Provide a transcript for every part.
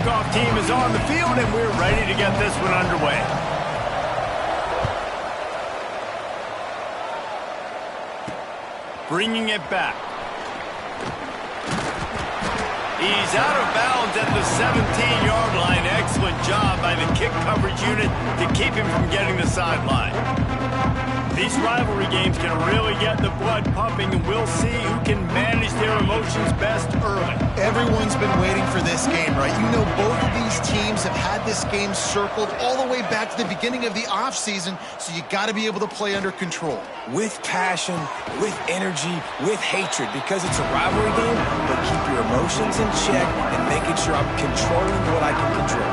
kickoff team is on the field, and we're ready to get this one underway. Bringing it back. He's out of bounds at the 17-yard line. Excellent job by the kick coverage unit to keep him from getting the sideline. These rivalry games can really get the blood pumping, and we'll see who can manage their emotions best early. Everyone's been waiting for this game, right? You know, both of these teams have had this game circled all the way back to the beginning of the offseason, so you got to be able to play under control. With passion, with energy, with hatred, because it's a rivalry game, but keep your emotions in check and making sure I'm controlling what I can control.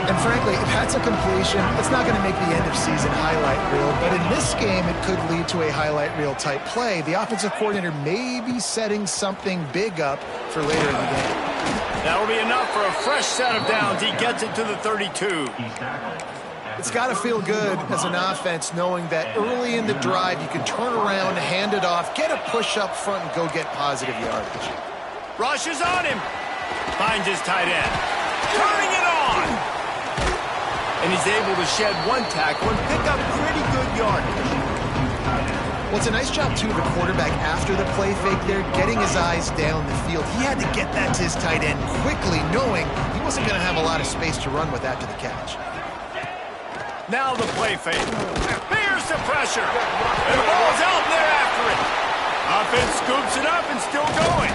And frankly, if that's a completion, it's not going to make the end-of-season highlight reel. But in this game, it could lead to a highlight reel type play. The offensive coordinator may be setting something big up for later in the game. That'll be enough for a fresh set of downs. He gets it to the 32. It's got to feel good as an offense knowing that early in the drive, you can turn around, hand it off, get a push up front, and go get positive yardage. Rushes on him. Finds his tight end. Turning it on. And he's able to shed one tackle and pick up pretty good yardage. Well, it's a nice job, too, of the quarterback after the play fake there, getting his eyes down the field. He had to get that to his tight end quickly, knowing he wasn't going to have a lot of space to run with after the catch. Now the play fake. Here's the pressure. And the ball's out, and they're after it. Offense scoops it up and still going.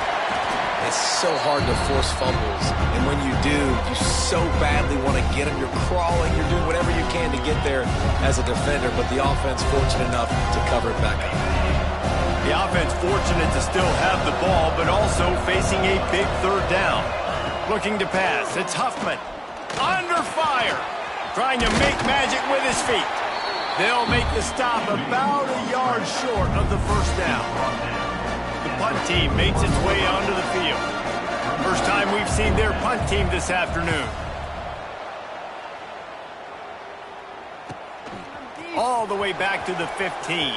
It's so hard to force fumbles, and when you do, you so badly want to get them. You're crawling, you're doing whatever you can to get there as a defender, but the offense fortunate enough to cover it back up. The offense fortunate to still have the ball, but also facing a big third down. Looking to pass, it's Huffman. Under fire, trying to make magic with his feet. They'll make the stop about a yard short of the first down. The punt team makes its way onto the field. First time we've seen their punt team this afternoon. All the way back to the 15.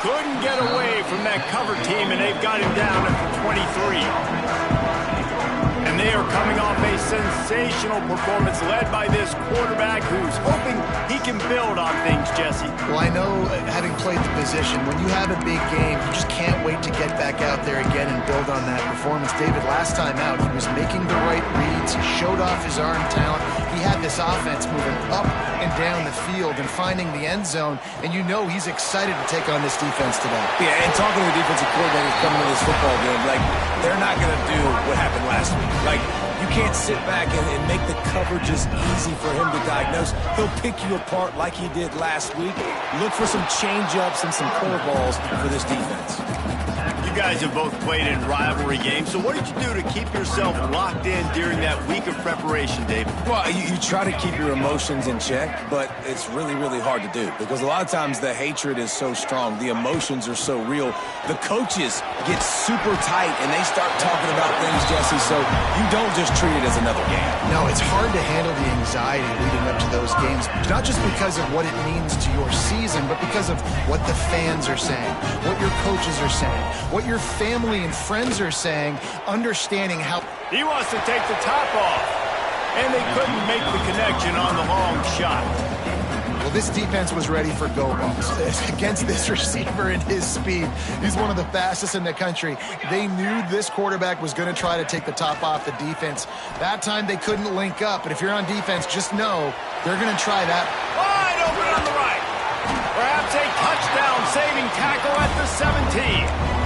Couldn't get away from that cover team, and they've got him down at the 23. And they are coming off a sensational performance led by this quarterback who's hoping he can build on things, Jesse. Well, I know, having played the position, when you have a big game, you just can't wait to get back out there again and build on that performance. David, last time out, he was making the right reads. He showed off his arm talent. He had this offense moving up and down the field and finding the end zone, and you know he's excited to take on this defense today. Yeah, and talking to the defensive coordinators coming to this football game, like, they're not going to do what happened last week. Like, you can't sit back and make the coverages easy for him to diagnose. He'll pick you apart like he did last week. Look for some change-ups and some curveballs for this defense. You guys have both played in rivalry games, so what did you do to keep yourself locked in during that week of preparation, David? Well, you try to keep your emotions in check, but it's really, really hard to do because a lot of times the hatred is so strong, the emotions are so real. The coaches get super tight and they start talking about things, Jesse, so you don't just treat it as another game. No, it's hard to handle the anxiety leading up to those games, not just because of what it means to your season, but because of what the fans are saying, what your coaches are saying, what your family and friends are saying, understanding how... He wants to take the top off, and they couldn't make the connection on the long shot. Well, this defense was ready for go balls against this receiver and his speed. He's one of the fastest in the country. They knew this quarterback was going to try to take the top off the defense. That time they couldn't link up, but if you're on defense, just know they're going to try that. Wide open on the right. Perhaps a touchdown-saving tackle at the 17.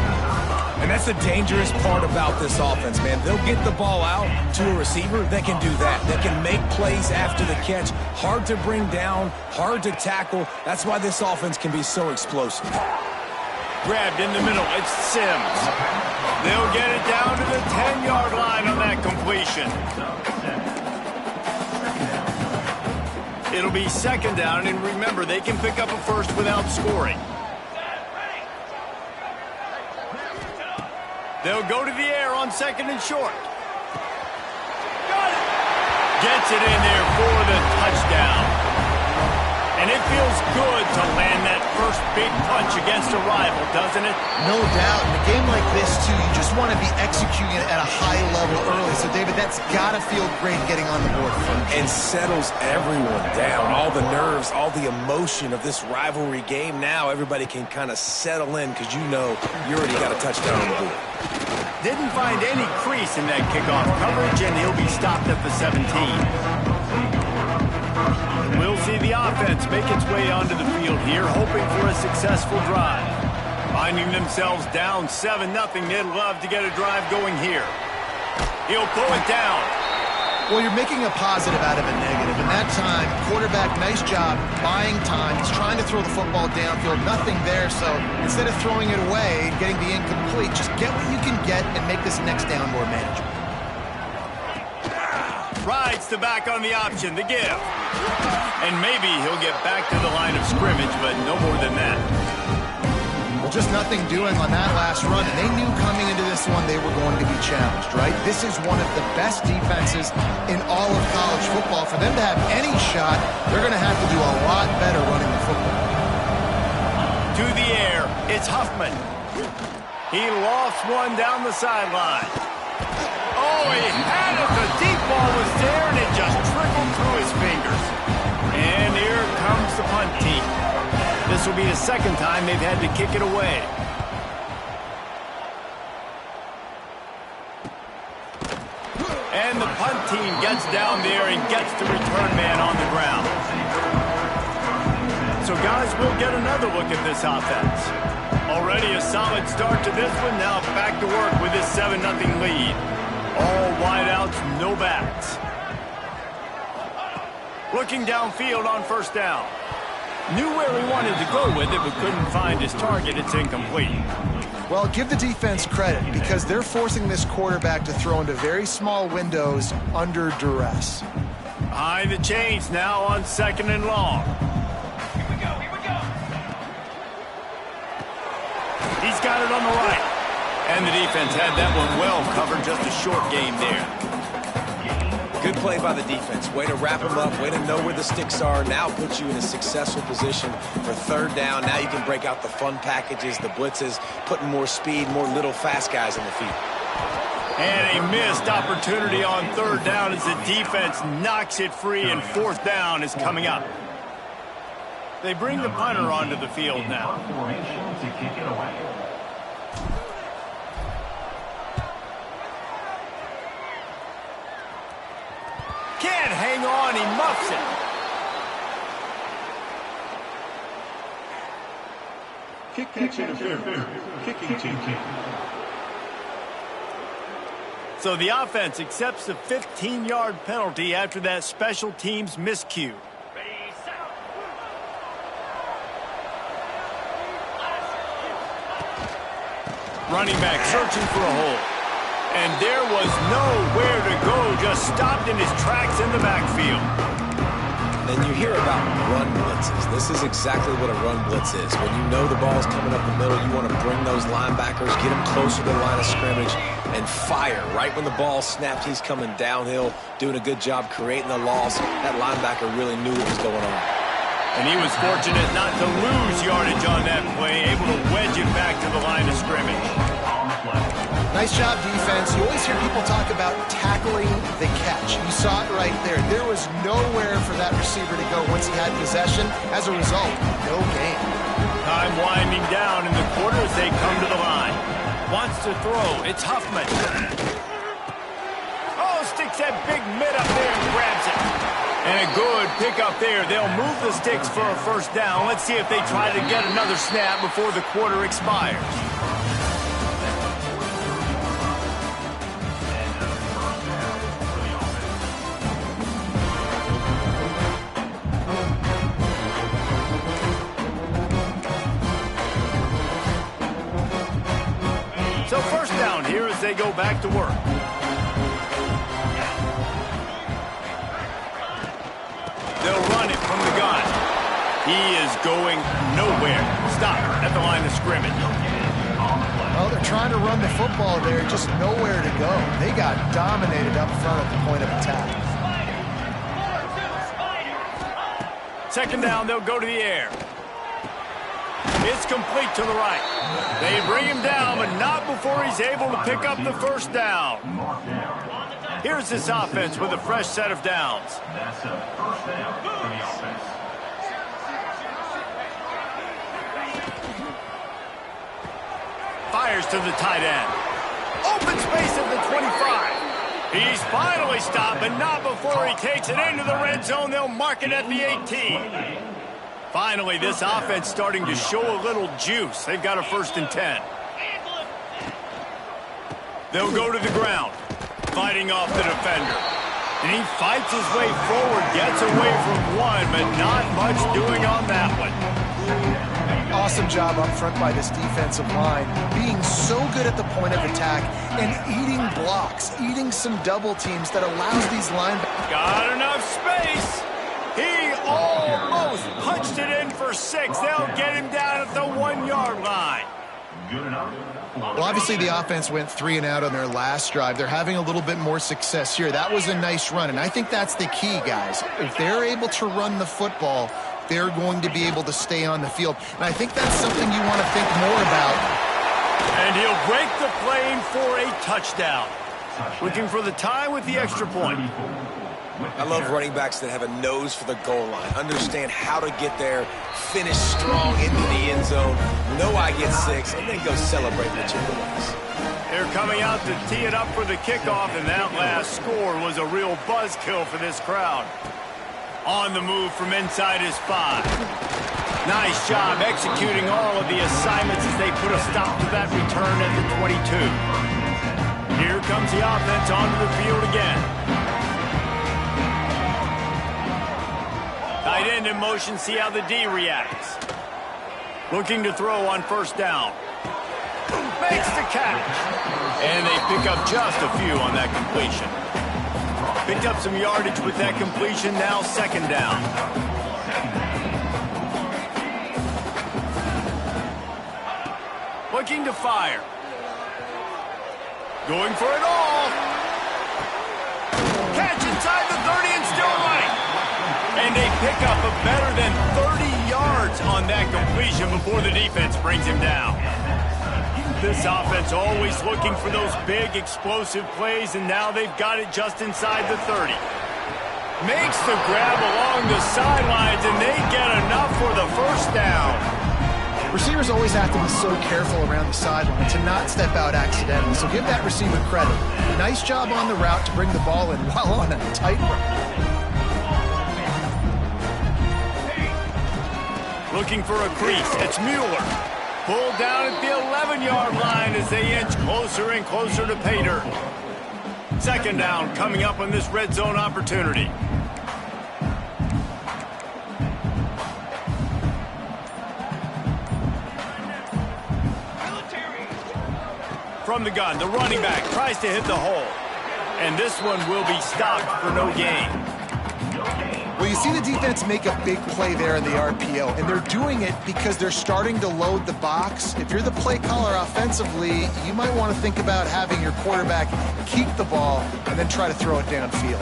And that's the dangerous part about this offense, man. They'll get the ball out to a receiver that can do that. They can make plays after the catch. Hard to bring down, hard to tackle. That's why this offense can be so explosive. Grabbed in the middle, it's Sims. They'll get it down to the 10-yard line on that completion. It'll be second down, and remember, they can pick up a first without scoring. They'll go to the air on second and short. Got it. Gets it in there for the touchdown. And it feels good to land that first big punch against a rival, doesn't it? No doubt. In a game like this, too, you just want to be executing it at a high level early. So, David, that's got to feel great getting on the board first. And settles everyone down. All the nerves, all the emotion of this rivalry game. Now everybody can kind of settle in because you know you already got a touchdown on the board. Didn't find any crease in that kickoff coverage, and he'll be stopped at the 17. We'll see the offense make its way onto the field here, hoping for a successful drive. Finding themselves down 7-0, they'd love to get a drive going here. He'll pull it down. Well, you're making a positive out of a negative. In that time, quarterback, nice job buying time. He's trying to throw the football downfield. Nothing there, so instead of throwing it away and getting the incomplete, just get what you can get and make this next down more manageable. Rides the back on the option, the give. And maybe he'll get back to the line of scrimmage, but no more than that. Well, just nothing doing on that last run, and they knew coming into this one they were going to be challenged, right? This is one of the best defenses in all of college football. For them to have any shot, they're going to have to do a lot better running the football. To the air, it's Huffman. He lofts one down the sideline. Oh, he had it. The deep ball was there, and it just trickled through his fingers. And here comes the punt team. This will be the second time they've had to kick it away. And the punt team gets down there and gets the return man on the ground. So, guys, we'll get another look at this offense. Already a solid start to this one. Now back to work with this 7-0 lead. All wideouts, no backs. Looking downfield on first down. Knew where he wanted to go with it, but couldn't find his target. It's incomplete. Well, give the defense credit because they're forcing this quarterback to throw into very small windows under duress. Behind the chains now on 2nd and long. Here we go, here we go. He's got it on the right. And the defense had that one well covered. Just a short game there. Good play by the defense. Way to wrap them up. Way to know where the sticks are. Now puts you in a successful position for third down. Now you can break out the fun packages, the blitzes, putting more speed, more little fast guys in the field. And a missed opportunity on third down as the defense knocks it free, and fourth down is coming up. They bring the punter onto the field now. To kick it away. Can't hang on, he muffs it. Kick catch interference. Kicking team. So the offense accepts the 15-yard penalty after that special teams miscue. Running back searching for a hole. And there was nowhere to go, just stopped in his tracks in the backfield. And you hear about run blitzes. This is exactly what a run blitz is. When you know the ball's coming up the middle, you want to bring those linebackers, get them closer to the line of scrimmage, and fire. Right when the ball snapped, he's coming downhill, doing a good job creating the loss. That linebacker really knew what was going on. And he was fortunate not to lose yardage on that play, able to wedge it back to the line of scrimmage. Nice job, defense. You always hear people talk about tackling the catch. You saw it right there. There was nowhere for that receiver to go once he had possession. As a result, no gain. Time winding down in the quarter as they come to the line. Wants to throw. It's Huffman. Oh, sticks that big mid up there and grabs it. And a good pick up there. They'll move the sticks for a first down. Let's see if they try to get another snap before the quarter expires. So first down here as they go back to work. They'll run it from the gun. He is going nowhere. Stop at the line of scrimmage. Well, they're trying to run the football there, just nowhere to go. They got dominated up front at the point of attack. Second down, they'll go to the air. It's complete to the right. They bring him down, but not before he's able to pick up the first down. Here's this offense with a fresh set of downs. That's a first down for the offense. Fires to the tight end. Open space at the 25. He's finally stopped, but not before he takes it into the red zone. They'll mark it at the 18. Finally, this offense starting to show a little juice. They've got a 1st and 10. They'll go to the ground, fighting off the defender. And he fights his way forward, gets away from one, but not much doing on that one. Awesome job up front by this defensive line, being so good at the point of attack and eating blocks, eating some double teams that allows these linebackers. Got enough space. He almost punched it in for 6. They'll get him down at the 1-yard line. Good enough. Well, obviously the offense went 3 and out on their last drive. They're having a little bit more success here. That was a nice run, and I think that's the key, guys. If they're able to run the football, they're going to be able to stay on the field. And I think that's something you want to think more about. And he'll break the plane for a touchdown. Looking for the tie with the extra point. I love running backs that have a nose for the goal line, understand how to get there, finish strong into the end zone, know I get 6, and then go celebrate legitimate ways. They're coming out to tee it up for the kickoff, and that last score was a real buzzkill for this crowd. On the move from inside his 5. Nice job executing all of the assignments as they put a stop to that return at the 22. Here comes the offense onto the field again. Tight end in motion, see how the D reacts. Looking to throw on 1st down. Makes the catch. And they pick up just a few on that completion. Picked up some yardage with that completion, now 2nd down. Looking to fire. Going for it all. Catch inside the 30 and still running. And they pick up a better than 30 yards on that completion before the defense brings him down. This offense always looking for those big, explosive plays, and now they've got it just inside the 30. Makes the grab along the sidelines, and they get enough for the 1st down. Receivers always have to be so careful around the sideline to not step out accidentally, so give that receiver credit. Nice job on the route to bring the ball in while on a tight route. Looking for a crease, it's Mueller. Pulled down at the 11-yard line as they inch closer and closer to pay dirt. 2nd down coming up on this red zone opportunity. From the gun, the running back tries to hit the hole. And this one will be stopped for no gain. Well, you see the defense make a big play there in the RPO, and they're doing it because they're starting to load the box. If you're the play caller offensively, you might want to think about having your quarterback keep the ball and then try to throw it downfield.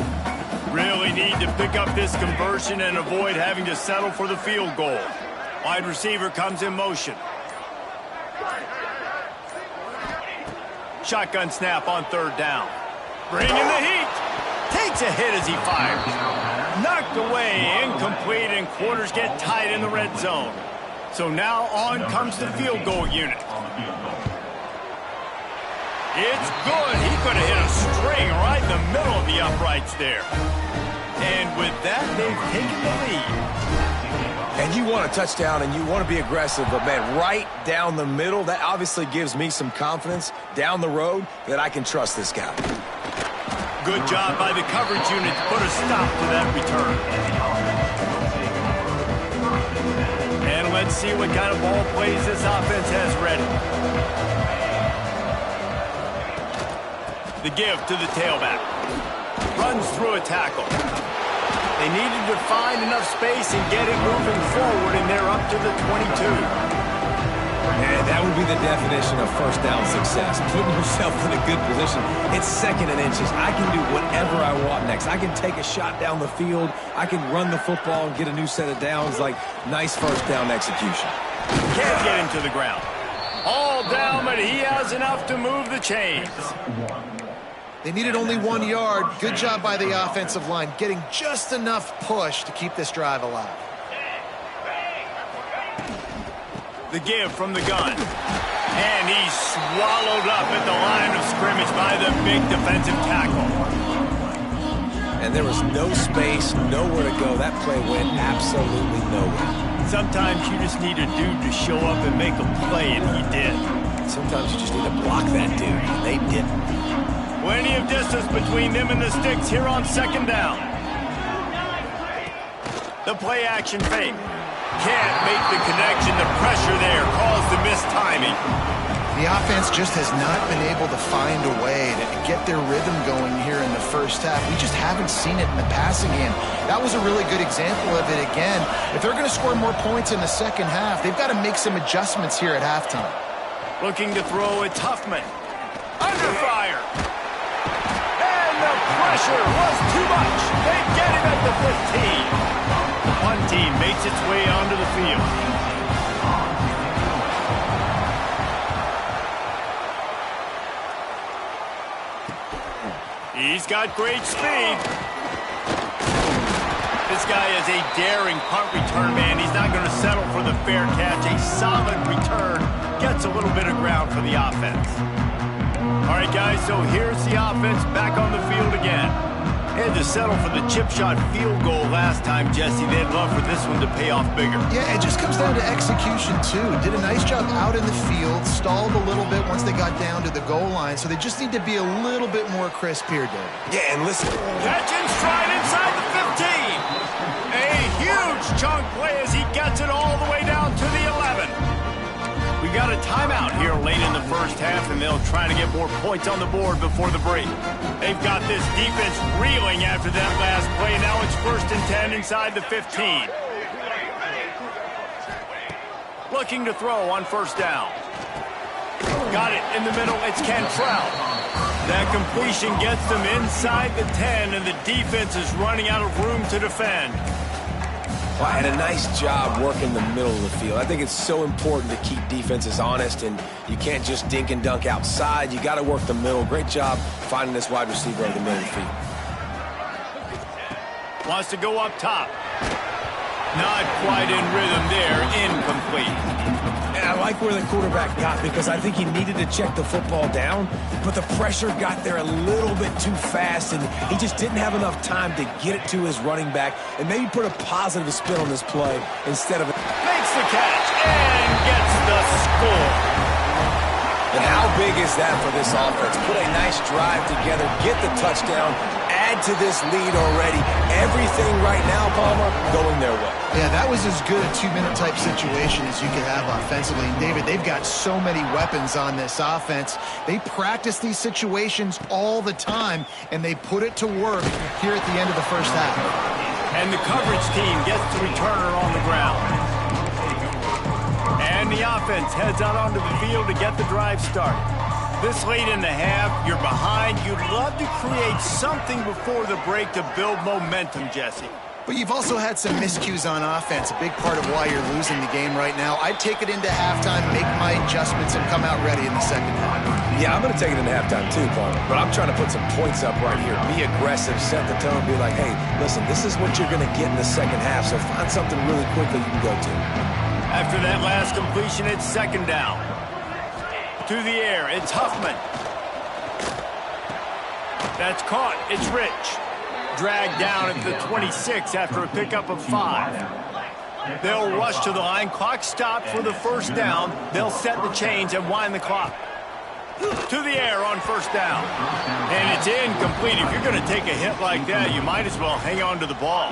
Really need to pick up this conversion and avoid having to settle for the field goal. Wide receiver comes in motion. Shotgun snap on 3rd down. Bringing the heat. Takes a hit as he fires. Knocked away, incomplete, and quarters get tight in the red zone. So now on comes the field goal unit. It's good. He could have hit a string right in the middle of the uprights there. And with that, they've taken the lead. And you want a touchdown and you want to be aggressive, but man, right down the middle, that obviously gives me some confidence down the road that I can trust this guy. Good job by the coverage unit to put a stop to that return. And let's see what kind of ball plays this offense has ready. The give to the tailback. Runs through a tackle. They needed to find enough space and get it moving forward, and they're up to the 22. And that would be the definition of first down success. Putting yourself in a good position. It's 2nd and inches. I can do whatever I want next. I can take a shot down the field. I can run the football and get a new set of downs. Like, nice first down execution. Can't get him to the ground. All down, but he has enough to move the chains. They needed only 1 yard. Good job by the offensive line, getting just enough push to keep this drive alive. The give from the gun. And he's swallowed up at the line of scrimmage by the big defensive tackle. And there was no space, nowhere to go. That play went absolutely nowhere. Sometimes you just need a dude to show up and make a play, and he did. Sometimes you just need to block that dude, and they didn't. Plenty of distance between them and the sticks here on 2nd down. The play action fake. Can't make the connection. The pressure there caused the missed timing. The offense just has not been able to find a way to get their rhythm going here in the first half. We just haven't seen it in the passing game. That was a really good example of it again. If they're going to score more points in the second half, they've got to make some adjustments here at halftime. Looking to throw, it's Huffman. Under fire. And the pressure was too much. They get him at the 15. The punt team makes its way onto the field. He's got great speed. This guy is a daring punt return man. He's not going to settle for the fair catch. A solid return gets a little bit of ground for the offense. All right, guys, so here's the offense back on the field again. They had to settle for the chip shot field goal last time, Jesse. They'd love for this one to pay off bigger. Yeah, it just comes down to execution, too. Did a nice job out in the field, stalled a little bit once they got down to the goal line, so they just need to be a little bit more crisp here, Dave. Yeah, and listen. Catch in stride inside the 15. A huge chunk play as he gets it all the way down to the 11. We got a timeout here late in the first half, and they'll try to get more points on the board before the break. They've got this defense reeling after that last play. Now it's 1st and 10 inside the 15. Looking to throw on 1st down. Got it in the middle. It's Cantrell. That completion gets them inside the 10, and the defense is running out of room to defend. Well, and a nice job working the middle of the field. I think it's so important to keep defenses honest, and you can't just dink and dunk outside. You got to work the middle. Great job finding this wide receiver over the middle of the field. Wants to go up top. Not quite in rhythm there. Incomplete. And I like where the quarterback got, because I think he needed to check the football down, but the pressure got there a little bit too fast, and he just didn't have enough time to get it to his running back and maybe put a positive spin on this play instead of... Makes the catch and gets the score. And how big is that for this offense? Put a nice drive together, get the touchdown, add to this lead already. Everything right now, Palmer, going their way. Yeah, that was as good a 2-minute type situation as you could have offensively. And David, they've got so many weapons on this offense. They practice these situations all the time, and they put it to work here at the end of the first half. And the coverage team gets the returner on the ground. And the offense heads out onto the field to get the drive started. This late in the half, you're behind. You'd love to create something before the break to build momentum, Jesse. But you've also had some miscues on offense, a big part of why you're losing the game right now. I'd take it into halftime, make my adjustments, and come out ready in the second half. Yeah, I'm going to take it into halftime too, Palmer. But I'm trying to put some points up right here. Be aggressive, set the tone, be like, hey, listen, this is what you're going to get in the second half, so find something really quickly you can go to. After that last completion, it's 2nd down. To the air, it's Huffman. That's caught. It's Rich. Dragged down at the 26 after a pickup of 5. They'll rush to the line. Clock stopped for the 1st down. They'll set the chains and wind the clock. To the air on 1st down. And it's incomplete. If you're going to take a hit like that, you might as well hang on to the ball.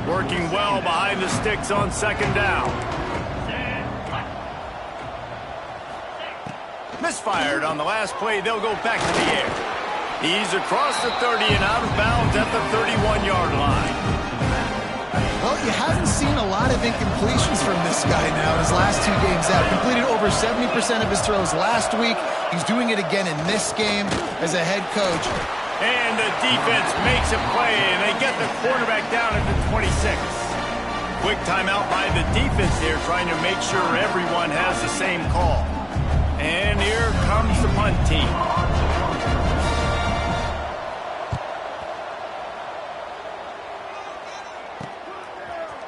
Working well behind the sticks on 2nd down. Misfired on the last play. They'll go back to the air. He's across the 30 and out of bounds at the 31-yard line. Well, you haven't seen a lot of incompletions from this guy now in his last 2 games out. Completed over 70% of his throws last week. He's doing it again in this game as a head coach. And the defense makes a play, and they get the quarterback down at the 26. Quick timeout by the defense here, trying to make sure everyone has the same call. And here comes the punt team.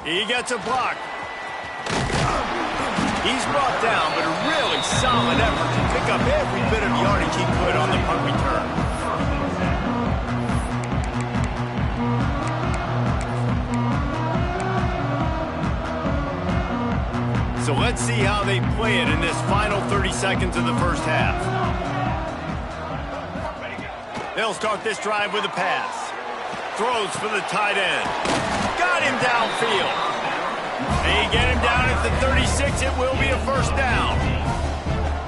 He gets a block. He's brought down, but a really solid effort to pick up every bit of yardage he could on the punt return. So let's see how they play it in this final 30 seconds of the first half. They'll start this drive with a pass. Throws for the tight end. Got him downfield. They get him down at the 36. It will be a first down.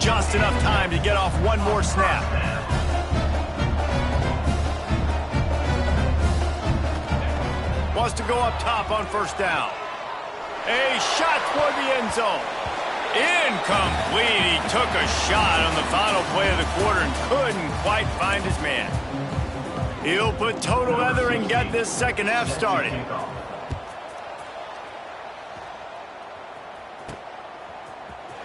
Just enough time to get off one more snap. Wants to go up top on first down. A shot toward the end zone. Incomplete. He took a shot on the final play of the quarter and couldn't quite find his man. He'll put total leather and get this second half started.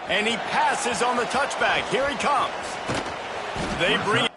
And he passes on the touchback. Here he comes. They bring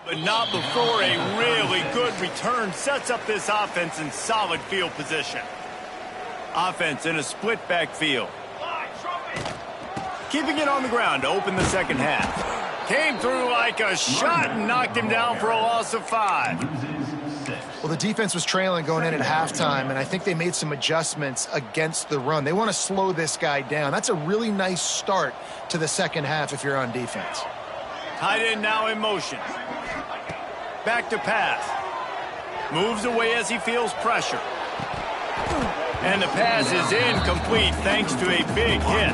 But not before a really good return sets up this offense in solid field position. Offense in a split backfield. Keeping it on the ground to open the second half. Came through like a shot and knocked him down for a loss of 5. Well, the defense was trailing going in at halftime, and I think they made some adjustments against the run. They want to slow this guy down. That's a really nice start to the second half if you're on defense. Tight end now in motion. Back to pass. Moves away as he feels pressure. And the pass is incomplete thanks to a big hit.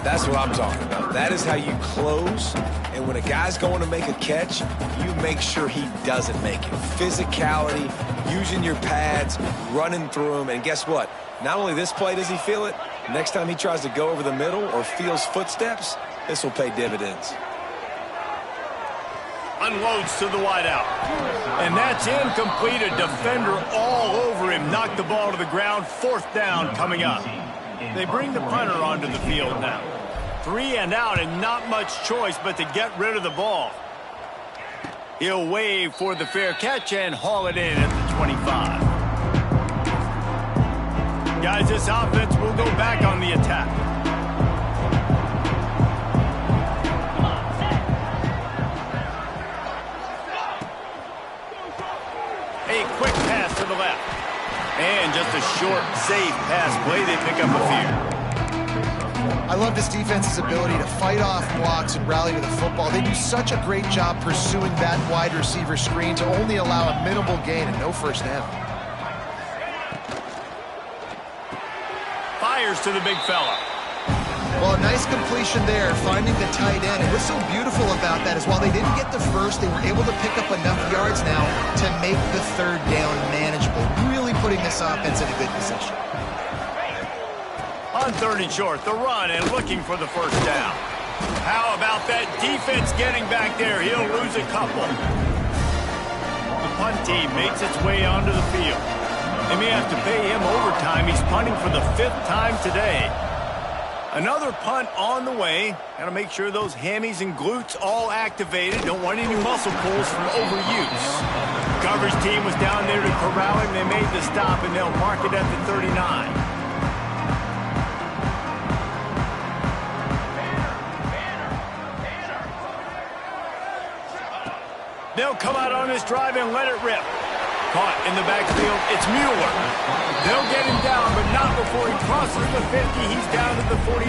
That's what I'm talking about. That is how you close. And when a guy's going to make a catch, you make sure he doesn't make it. Physicality, using your pads, running through him. And guess what? Not only this play does he feel it, next time he tries to go over the middle or feels footsteps, this will pay dividends. Unloads to the wideout. And that's incomplete. A defender all over him. Knocked the ball to the ground. 4th down coming up. They bring the punter onto the field now. 3 and out and not much choice but to get rid of the ball. He'll wave for the fair catch and haul it in at the 25. Guys, this offense will go back on the attack. A quick pass to the left. And just a short, safe pass play. They pick up a few. I love this defense's ability to fight off blocks and rally to the football. They do such a great job pursuing that wide receiver screen to only allow a minimal gain and no first down. Fires to the big fella. Well, a nice completion there, finding the tight end. And what's so beautiful about that is while they didn't get the first, they were able to pick up enough yards now to make the 3rd down manageable, really putting this offense in a good position. On 3rd and short, the run and looking for the first down. How about that defense getting back there? He'll lose a couple. The punt team makes its way onto the field. They may have to pay him overtime. He's punting for the 5th time today. Another punt on the way. Got to make sure those hammies and glutes all activated. Don't want any muscle pulls from overuse. The coverage team was down there to corral him. They made the stop, and they'll mark it at the 39. They'll come out on this drive and let it rip. Caught in the backfield, it's Mueller. They'll get him down, but not before he crosses the 50. He's down to the 49.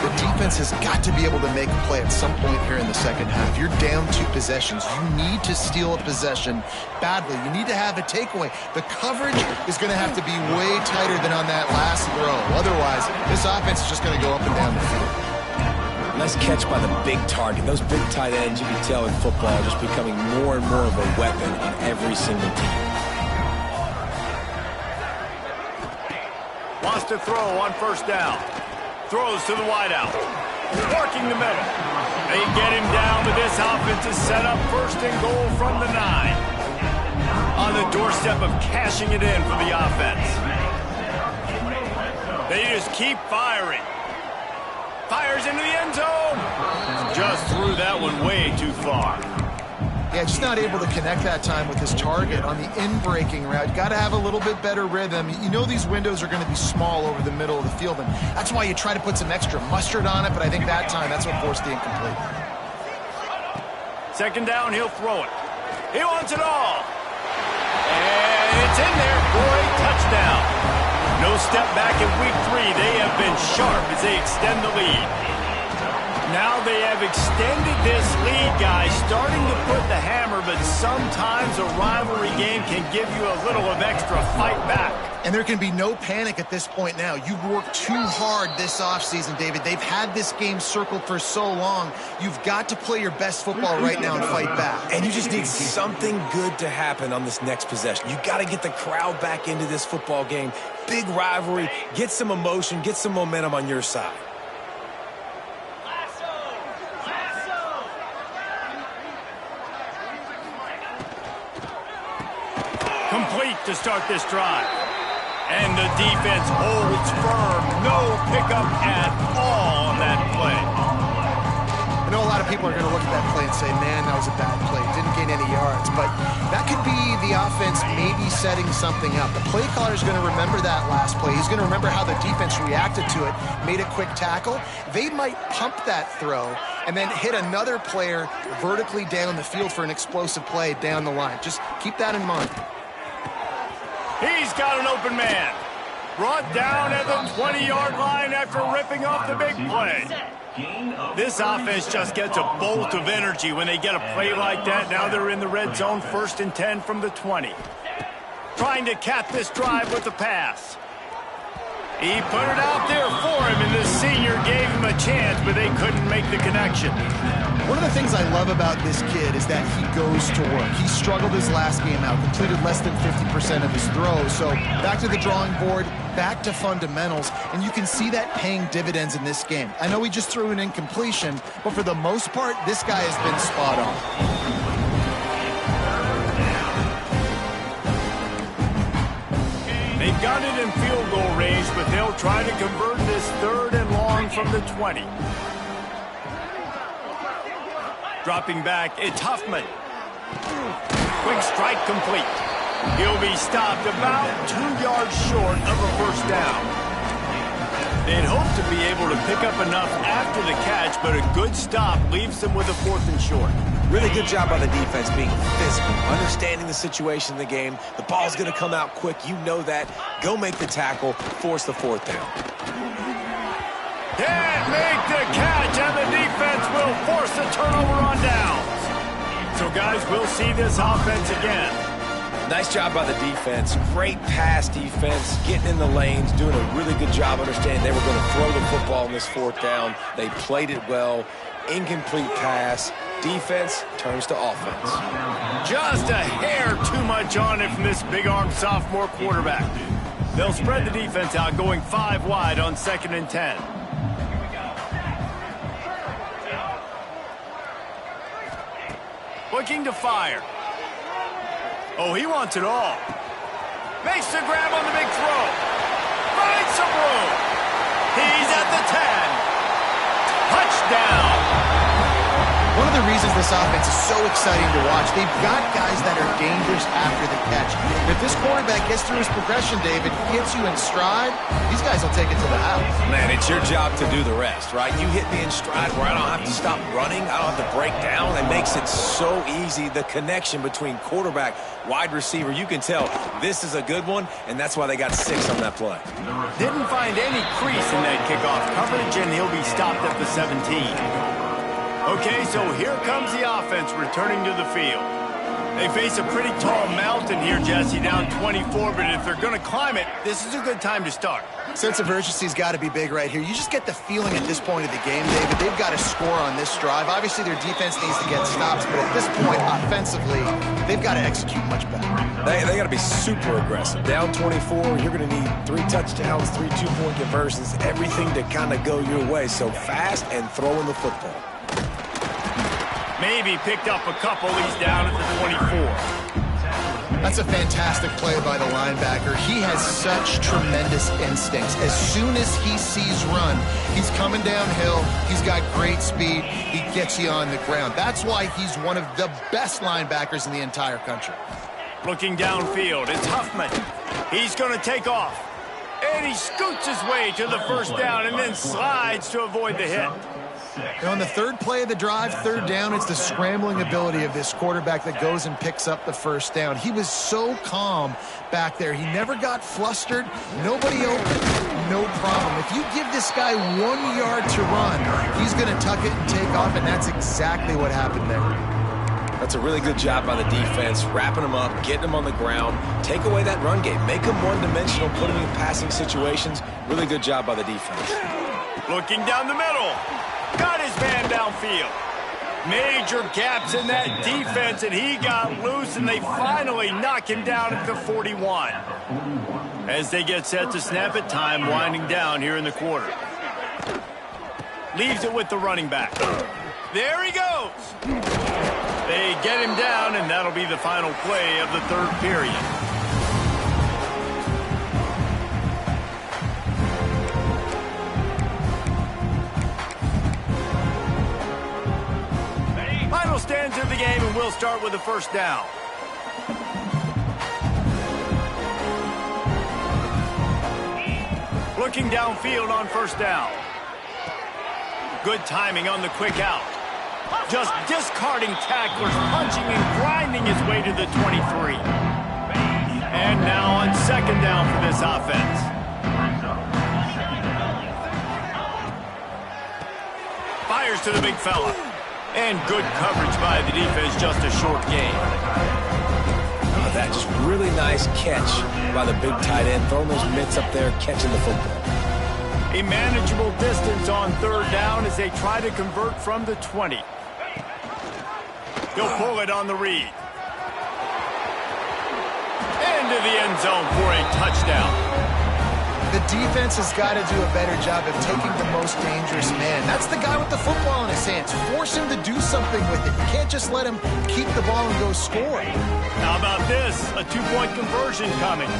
The defense has got to be able to make a play at some point here in the second half. You're down 2 possessions. You need to steal a possession badly. You need to have a takeaway. The coverage is going to have to be way tighter than on that last throw. Otherwise, this offense is just going to go up and down the field. Nice catch by the big target. Those big tight ends, you can tell in football, are just becoming more and more of a weapon on every single team. Wants to throw on 1st down. Throws to the wideout. Working the middle. They get him down, but this offense is set up 1st and goal from the 9. On the doorstep of cashing it in for the offense. They just keep firing. Fires into the end zone. Just threw that one way too far. Yeah, just not able to connect that time with his target on the in-breaking route. Got to have a little bit better rhythm. You know these windows are going to be small over the middle of the field, and that's why you try to put some extra mustard on it, but I think that time that's what forced the incomplete. 2nd down, he'll throw it. He wants it all. And it's in there for a touchdown. No step back in week 3. They have been sharp as they extend the lead. Now they have extended this lead, guys, starting to put the hammer, but sometimes a rivalry game can give you a little of extra fight back. And there can be no panic at this point now. You've worked too hard this offseason, David. They've had this game circled for so long. You've got to play your best football right now and fight back. And you just need something good to happen on this next possession. You got to get the crowd back into this football game. Big rivalry. Get some emotion. Get some momentum on your side. Complete to start this drive. And the defense holds firm. No pickup at all on that play. I know a lot of people are going to look at that play and say, man, that was a bad play. Didn't gain any yards. But that could be the offense maybe setting something up. The play caller is going to remember that last play. He's going to remember how the defense reacted to it, made a quick tackle. They might pump that throw and then hit another player vertically down the field for an explosive play down the line. Just keep that in mind. He's got an open man. Brought down at the 20-yard line after ripping off the big play. This offense just gets a bolt of energy when they get a play like that. Now they're in the red zone, 1st and 10 from the 20. Trying to cap this drive with the pass. He put it out there for him, and the senior gave him a chance, but they couldn't make the connection. One of the things I love about this kid is that he goes to work. He struggled his last game out, completed less than 50% of his throws. So back to the drawing board, back to fundamentals, and you can see that paying dividends in this game. I know he just threw an incompletion, but for the most part, this guy has been spot on. They've got it in field goal range, but they'll try to convert this 3rd and long from the 20. Dropping back, it's Huffman. Quick strike complete. He'll be stopped about 2 yards short of a 1st down. They'd hope to be able to pick up enough after the catch, but a good stop leaves them with a 4th and short. Really good job by the defense being physical, understanding the situation in the game. The ball's going to come out quick. You know that. Go make the tackle, force the 4th down. Can't make the catch, and the defense will force the turnover on downs. So, guys, we'll see this offense again. Nice job by the defense. Great pass defense, getting in the lanes, doing a really good job understanding they were going to throw the football on this 4th down. They played it well. Incomplete pass. Defense turns to offense. Just a hair too much on it from this big-armed sophomore quarterback. They'll spread the defense out, going 5 wide on 2nd and 10. Looking to fire. Oh, he wants it all. Makes the grab on the big throw. Finds some room. He's at the 10. Touchdown. One of the reasons this offense is so exciting to watch, they've got guys that are dangerous after the catch. If this quarterback gets through his progression, David, gets you in stride, these guys will take it to the house. Man, it's your job to do the rest, right? You hit me in stride where I don't have to stop running, I don't have to break down. It makes it so easy. The connection between quarterback, wide receiver, you can tell this is a good one, and that's why they got 6 on that play. Didn't find any crease in that kickoff coverage, and he'll be stopped at the 17. Okay, so here comes the offense returning to the field. They face a pretty tall mountain here, Jesse, down 24, but if they're going to climb it, this is a good time to start. Sense of urgency's got to be big right here. You just get the feeling at this point of the game, David, they've got to score on this drive. Obviously, their defense needs to get stops, but at this point, offensively, they've got to execute much better. They got to be super aggressive. Down 24, you're going to need 3 touchdowns, 3 two-point conversions, everything to kind of go your way. So fast and throwing the football. Maybe picked up a couple. He's down at the 24. That's a fantastic play by the linebacker. He has such tremendous instincts. As soon as he sees run, he's coming downhill. He's got great speed. He gets you on the ground. That's why he's one of the best linebackers in the entire country. Looking downfield, it's Huffman. He's going to take off. And he scoots his way to the 1st down and then slides to avoid the hit. And on the 3rd play of the drive, 3rd down, it's the scrambling ability of this quarterback that goes and picks up the 1st down. He was so calm back there. He never got flustered. Nobody open. No problem. If you give this guy 1 yard to run, he's going to tuck it and take off, and that's exactly what happened there. That's a really good job by the defense, wrapping them up, getting them on the ground, take away that run game, make them one-dimensional, put them in passing situations. Really good job by the defense. Looking down the middle. Got his man downfield. Major gaps in that defense, and he got loose, and they finally knock him down at the 41. As they get set to snap it, time winding down here in the quarter. Leaves it with the running back. There he goes. They get him down, and that'll be the final play of the 3rd period. will start with a first down. Looking downfield on first down. Good timing on the quick out. Just discarding tacklers, punching and grinding his way to the 23. And now on second down for this offense. Fires to the big fella. And good coverage by the defense, just a short gain. That just really nice catch by the big tight end, throwing those mitts up there, catching the football. A manageable distance on third down as they try to convert from the 20. He'll pull it on the read. Into the end zone for a touchdown. The defense has got to do a better job of taking the most dangerous man. That's the guy with the football in his hands. Force him to do something with it. You can't just let him keep the ball and go score. How about this? A two-point conversion coming.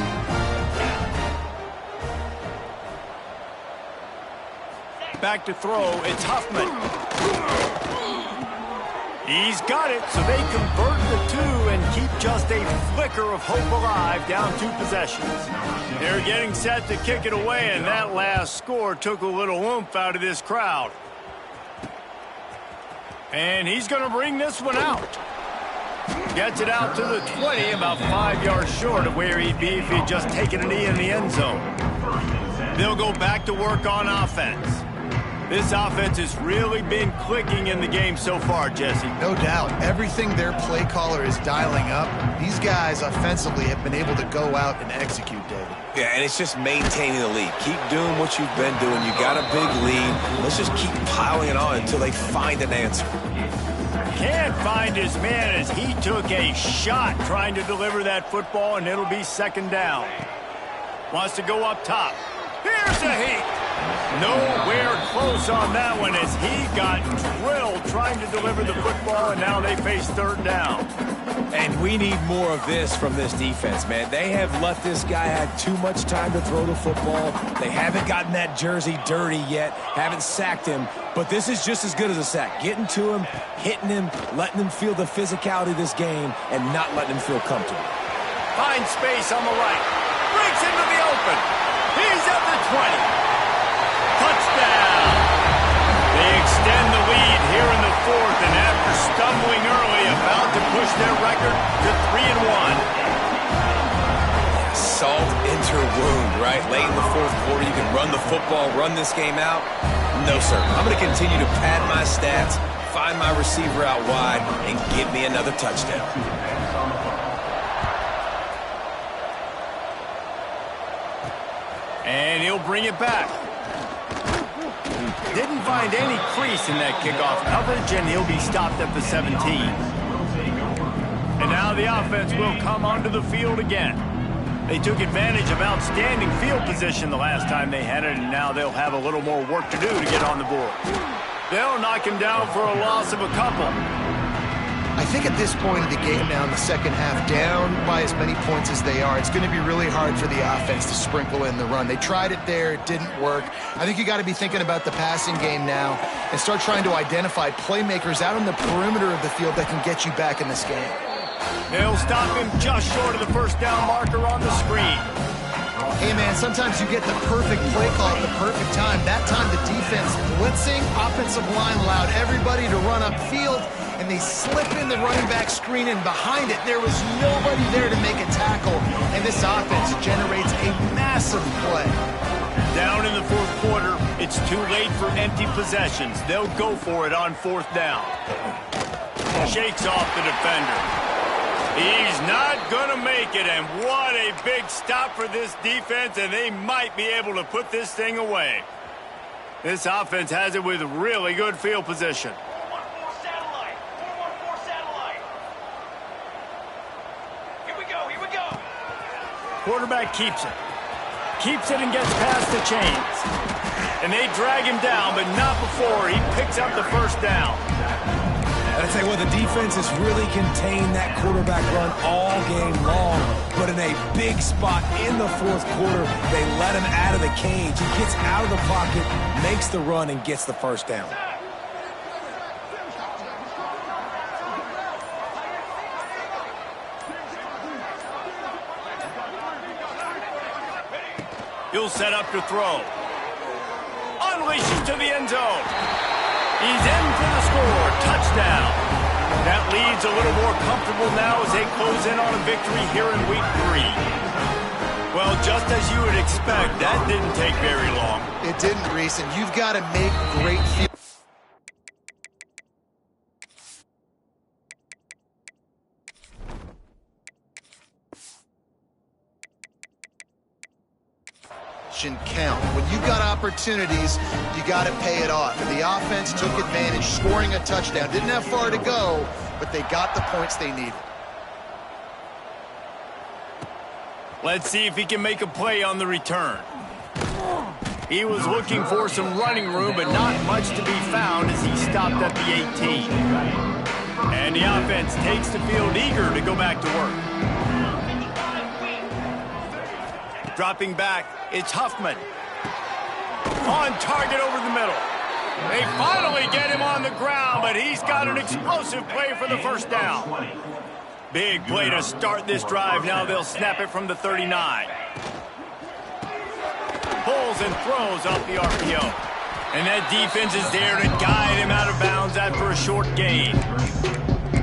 Back to throw. It's Huffman. He's got it, so they convert the two and keep just a flicker of hope alive down 2 possessions. They're getting set to kick it away, and that last score took a little oomph out of this crowd. And he's going to bring this one out. Gets it out to the 20, about 5 yards short of where he'd be if he'd just taken a knee in the end zone. They'll go back to work on offense. This offense has really been clicking in the game so far, Jesse. No doubt. Everything their play caller is dialing up, these guys offensively have been able to go out and execute, David. Yeah, and it's just maintaining the lead. Keep doing what you've been doing. You got a big lead. Let's just keep piling it on until they find an answer. Can't find his man as he took a shot trying to deliver that football, and it'll be second down. Wants to go up top. Here's a heat. Nowhere close on that one as he got drilled trying to deliver the football, and now they face third down. And we need more of this from this defense, man. They have let this guy have too much time to throw the football. They haven't gotten that jersey dirty yet, haven't sacked him, but this is just as good as a sack. Getting to him, hitting him, letting him feel the physicality of this game, and not letting him feel comfortable. Finds space on the right. Breaks into the open. He's at the 20. Touchdown! They extend the lead here in the fourth, and after stumbling early, about to push their record to 3-1. Salt into a wound, right? Late in the fourth quarter, you can run the football, run this game out. No, sir. I'm going to continue to pad my stats, find my receiver out wide, and give me another touchdown. And he'll bring it back. Didn't find any crease in that kickoff coverage, and he'll be stopped at the 17. And now the offense will come onto the field again. They took advantage of outstanding field position the last time they had it, and now they'll have a little more work to do to get on the board. They'll knock him down for a loss of a couple. I think at this point of the game now in the second half, down by as many points as they are, it's going to be really hard for the offense to sprinkle in the run. They tried it there. It didn't work. I think you got to be thinking about the passing game now and start trying to identify playmakers out on the perimeter of the field that can get you back in this game. They'll stop him just short of the first down marker on the screen. Hey, man, sometimes you get the perfect play call at the perfect time. That time the defense blitzing, offensive line allowed everybody to run upfield, and they slip in the running back screen, and behind it, there was nobody there to make a tackle, and this offense generates a massive play. Down in the fourth quarter, it's too late for empty possessions. They'll go for it on fourth down. Shakes off the defender. He's not going to make it, and what a big stop for this defense, and they might be able to put this thing away. This offense has it with really good field position. 4-1-4 satellite. 4-1-4 satellite. Here we go. Quarterback keeps it. Keeps it and gets past the chains. And they drag him down, but not before he picks up the first down. And I tell you what, the defense has really contained that quarterback run all game long. But in a big spot in the fourth quarter, they let him out of the cage. He gets out of the pocket, makes the run, and gets the first down. He'll set up to throw. Unleashes to the end zone. He's in for the score. Touchdown. That lead's a little more comfortable now as they close in on a victory here in week 3. Well, just as you would expect, that didn't take very long. It didn't, Reese, and you've got to make great field. Count. When you've got opportunities, you got to pay it off. And the offense took advantage, scoring a touchdown. Didn't have far to go, but they got the points they needed. Let's see if he can make a play on the return. He was looking for some running room, but not much to be found as he stopped at the 18. And the offense takes the field eager to go back to work. Dropping back, it's Huffman. On target over the middle. They finally get him on the ground, but he's got an explosive play for the first down. Big play to start this drive. Now they'll snap it from the 39. Pulls and throws off the RPO. And that defense is there to guide him out of bounds after a short gain.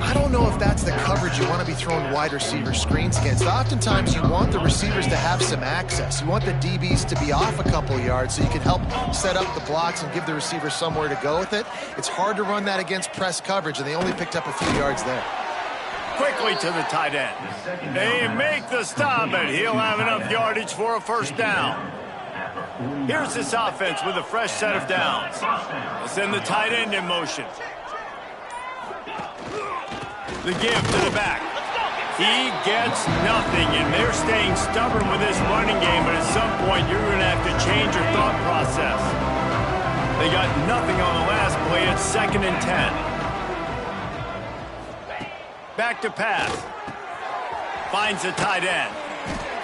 I don't know if that's the coverage you want to be throwing wide receiver screens against. Oftentimes you want the receivers to have some access. You want the DBs to be off a couple yards so you can help set up the blocks and give the receiver somewhere to go with it. It's hard to run that against press coverage, and they only picked up a few yards there. Quickly to the tight end. They make the stop, and he'll have enough yardage for a first down. Here's this offense with a fresh set of downs. They'll send the tight end in motion. The give to the back. He gets nothing, and they're staying stubborn with this running game, but at some point you're going to have to change your thought process. They got nothing on the last play. It's 2nd and 10. Back to pass. Finds the tight end.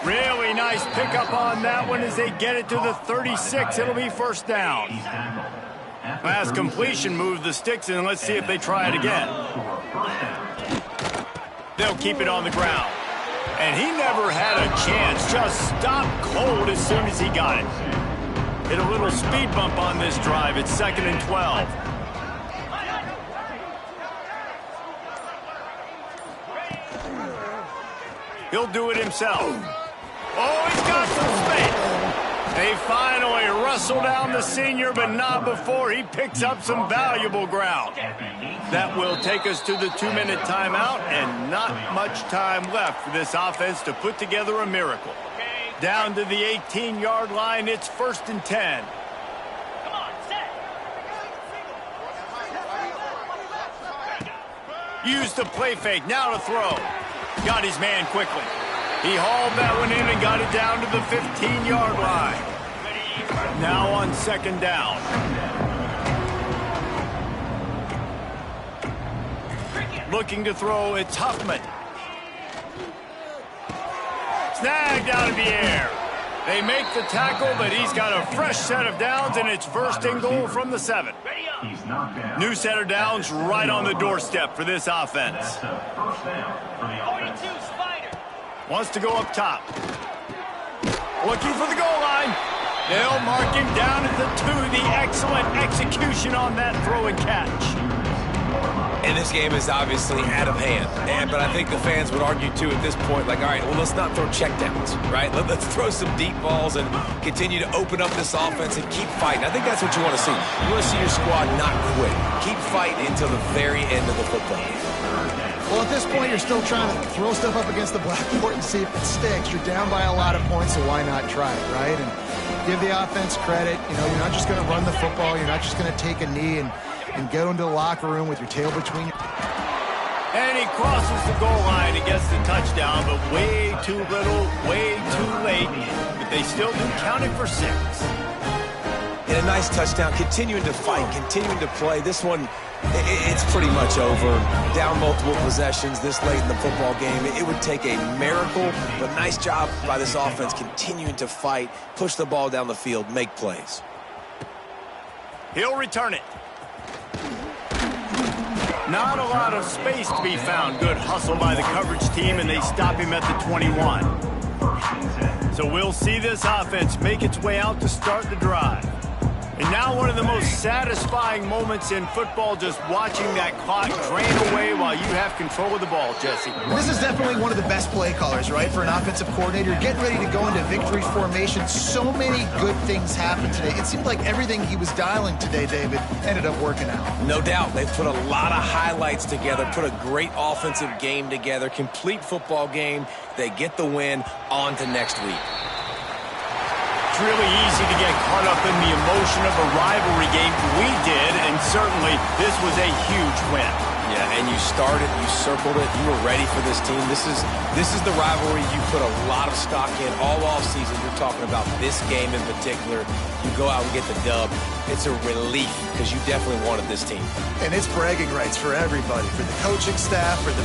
Really nice pickup on that one as they get it to the 36. It'll be first down. Pass completion moves the sticks, and let's see if they try it again. They'll keep it on the ground. And he never had a chance. Just stopped cold as soon as he got it. Hit a little speed bump on this drive. It's 2nd and 12. He'll do it himself. Oh, he's got some space. They finally wrestle down the senior, but not before he picks up some valuable ground. That will take us to the 2-minute timeout, and not much time left for this offense to put together a miracle. Down to the 18-yard line, it's 1st and 10. Come on, set. Used the play fake, now to throw. Got his man quickly. He hauled that one in and got it down to the 15-yard line. Now on 2nd down. Looking to throw, it's Huffman. Snagged out of the air. They make the tackle, but he's got a fresh set of downs, and it's 1st and goal from the 7. New set of downs right on the doorstep for this offense. 42, Spider. Wants to go up top. Looking for the goal line. They'll mark him down at the 2. The excellent execution on that throw and catch. And this game is obviously out of hand. But I think the fans would argue, too, at this point, like, all right, well, let's not throw checkdowns, right? Let's throw some deep balls and continue to open up this offense and keep fighting. I think that's what you want to see. You want to see your squad not quit. Keep fighting until the very end of the football game. Well, at this point, you're still trying to throw stuff up against the blackboard and see if it sticks. You're down by a lot of points, so why not try it, right? And give the offense credit. You know, you're not just going to run the football. You're not just going to take a knee and go into the locker room with your tail between your... And he crosses the goal line and gets the touchdown, but way too little, way too late. But they still do count it for 6. And a nice touchdown, continuing to fight, continuing to play. This one, it's pretty much over. Down multiple possessions this late in the football game. It would take a miracle, but nice job by this offense continuing to fight, push the ball down the field, make plays. He'll return it. Not a lot of space to be found. Good hustle by the coverage team, and they stop him at the 21. So we'll see this offense make its way out to start the drive. And now one of the most satisfying moments in football, just watching that clock drain away while you have control of the ball, Jesse. This is definitely one of the best play callers, right, for an offensive coordinator. Getting ready to go into victory formation. So many good things happened today. It seemed like everything he was dialing today, David, ended up working out. No doubt. They've put a lot of highlights together, put a great offensive game together, complete football game. They get the win. On to next week. It's really easy to get caught up in the emotion of a rivalry game. We did, and certainly this was a huge win. Yeah, and you started, you circled it, you were ready for this team. This is the rivalry you put a lot of stock in all offseason. You're talking about this game in particular. You go out and get the dub. It's a relief because you definitely wanted this team. And it's bragging rights for everybody, for the coaching staff, for the